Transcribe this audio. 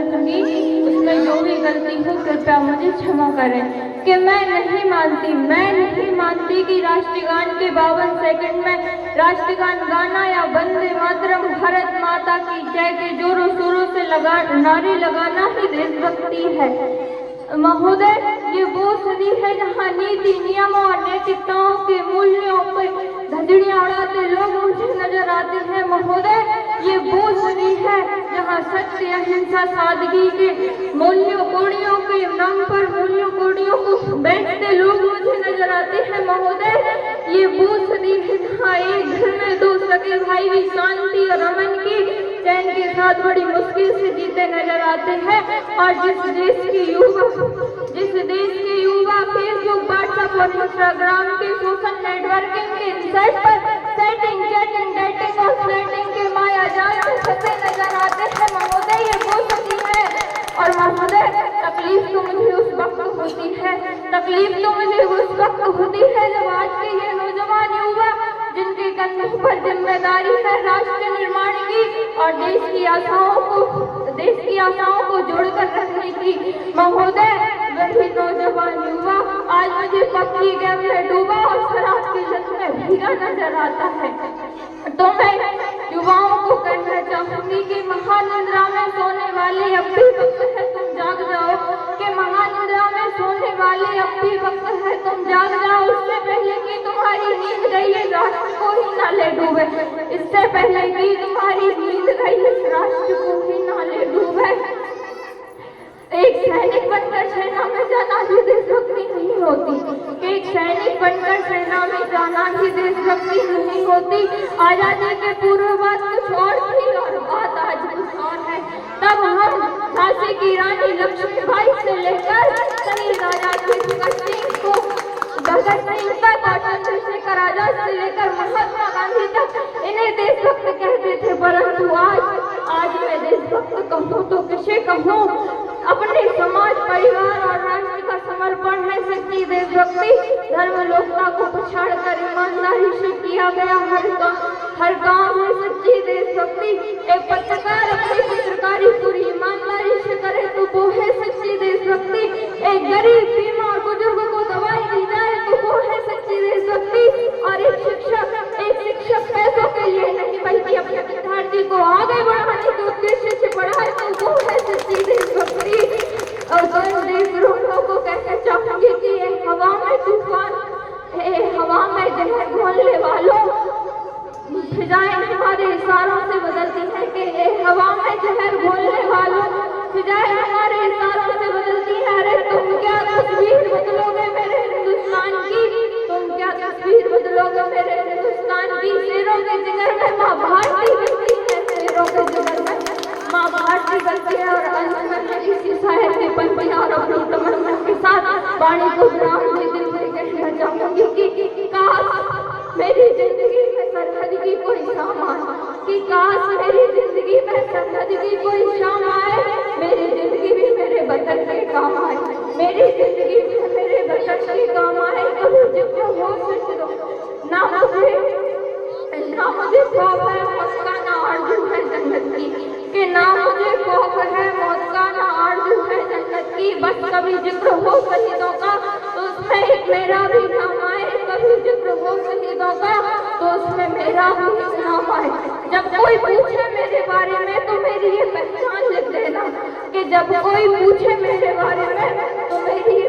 सकूंगी, उसमें जो भी गलती हो कृपया मुझे क्षमा करें। कि मैं नहीं मानती कि राष्ट्रगान के 52 सेकंड में राष्ट्रगान गाना या वंदे मातरम भारत माता की जय के जोरों शोरों से नारे लगाना ही देशभक्ति है। महोदय, ये वो सदी है जहाँ नीति नियमों और नैतिकताओं के मूल्यों पर धजड़ियाँ उड़ाते लोग मुझे नजर आते हैं। महोदय, ये वो सदी है जहाँ सत्य, अहिंसा, सादगी के मूल्यों कोड़ियों के नाम पर मूल्यों कोड़ियों को बैठते लोग मुझे नजर आते हैं। महोदय, ये वो सदी है जहाँ एक घर में दो सगे भाई भी शांति और अमन की चैन के साथ बड़ी मुश्किल से जीते नजर आते हैं। और जिस देश के युवा फेसबुक, व्हाट्सएप और इंस्टाग्राम के सोशल नेटवर्किंग के इंसर्ट पर सेटिंग, चैटिंग, डेटिंग और फ्लर्टिंग के माया जाल में फंसे नजर आते हैं। महोदय, ये वो सदी है। और महोदय, तकलीफ तो मुझे उस वक्त होती है जब आज के ये नौजवान युवा जिनके कंधों पर जिम्मेदारी है राष्ट्र निर्माण की और देश की आशाओं को जोड़कर रखने की। महोदय, वही नौजवान युवा आज मुझे पक्की गैम में डूबा और शराब की लत में भीगा नजर आता है। तो मैं युवाओं को कहना चाहूंगी कि महानिद्रा में सोने वाले अब भी वक्त है, तुम जाग जाओ। कि महानिद्रा में सोने वाले अब भी वक्त है, तुम जाग जाओ। उससे पहले कि तुम्हारी नींद गई है राष्ट्र को ही ना ले डूबे। इससे पहले कि तुम्हारी नींद गई है राष्ट्र को ही ना ले डूबे। एक सैनिक बनकर सेना में जाना ही देशभक्ति नहीं होती। एक सैनिक बनकर सेना में जाना ही देशभक्ति नहीं होती। आजादी के पूर्व बात कुछ और थी और बात आज कुछ और है। तब हम झांसी की रानी लक्ष्मीबाई से लेकर शहीद आजाद भगत सिंह तक और चंद्रशेखर आजाद से लेकर महात्मा गांधी तक इन्हें देशभक्त कहते थे। परंतु आज मैं देशभक्त कहूँ तो किसे कहूँ? अपने समाज, परिवार और राष्ट्र का समर्पण है सच्ची देशभक्ति। धर्म लोकता को पछाड़कर ईमानदारी से किया गया हर काम है सच्ची देशभक्ति। एक पत्रकार अपनी पत्रकारी पूरी ईमानदारी से करे तो वो है सच्ची देशभक्ति। एक गरीब, बीमार बुजुर्ग को दवाई दी जाए तो वो है सच्ची देशभक्ति। और एक शिक्षक पैसों के लिए नहीं बल्कि अपने विद्यार्थी को आगे बढ़ाने के उद्देश्य से पढ़ाए तो वो है सच्ची देशभक्ति। और देशद्रोहियों को कहना चाहूंगी कि हवा में तूफान, हवा में जहर घोलने वालों, फिजाएं हमारे इशारों से बदलती है। कि हवा में जहर घोलने वालों, फिजाएं हमारे इशारों से बदलती है। अरे तुम क्या तस्वीर बदलोगे मेरे हिंदुस्तान की? तुम क्या तस्वीर बदलोगे मेरे हिंदुस्तान की? शेरों के जिगर में माँ भारती बसती है, शेरों के जिगर में माँ भारती बसती है। और अंत में किसी शायर के पंक्तियां और अपनी तमन्ना के साथ वाणी को विराम देते हुए कहना चाहूंगी कि काश मेरी जिंदगी में सरहद की कोई शाम आए, कि काश मेरी जिंदगी में सरहद की कोई शाम आए, मेरी जिंदगी भी मेरे वतन के काम आए, मेरी जिंदगी में मेरे वतन के काम आए। कभी जिक्र हो सच ना मुझे खौफ है मौत का, ना आरज़ू है जन्नत की। कि ना मुझे खौफ है मौत का, ना आरज़ू है जन्नत की। बस कभी जिक्र हो शहीदों का तो उसमें एक मेरा भी नाम आए। कभी जिक्र हो शहीदों का तो उसमें मेरा भी नाम आए। जब कोई पूछे मेरे बारे में तो मेरी ये पहचान लिख देना। कि जब कोई पूछे मेरे बारे में तो मेरी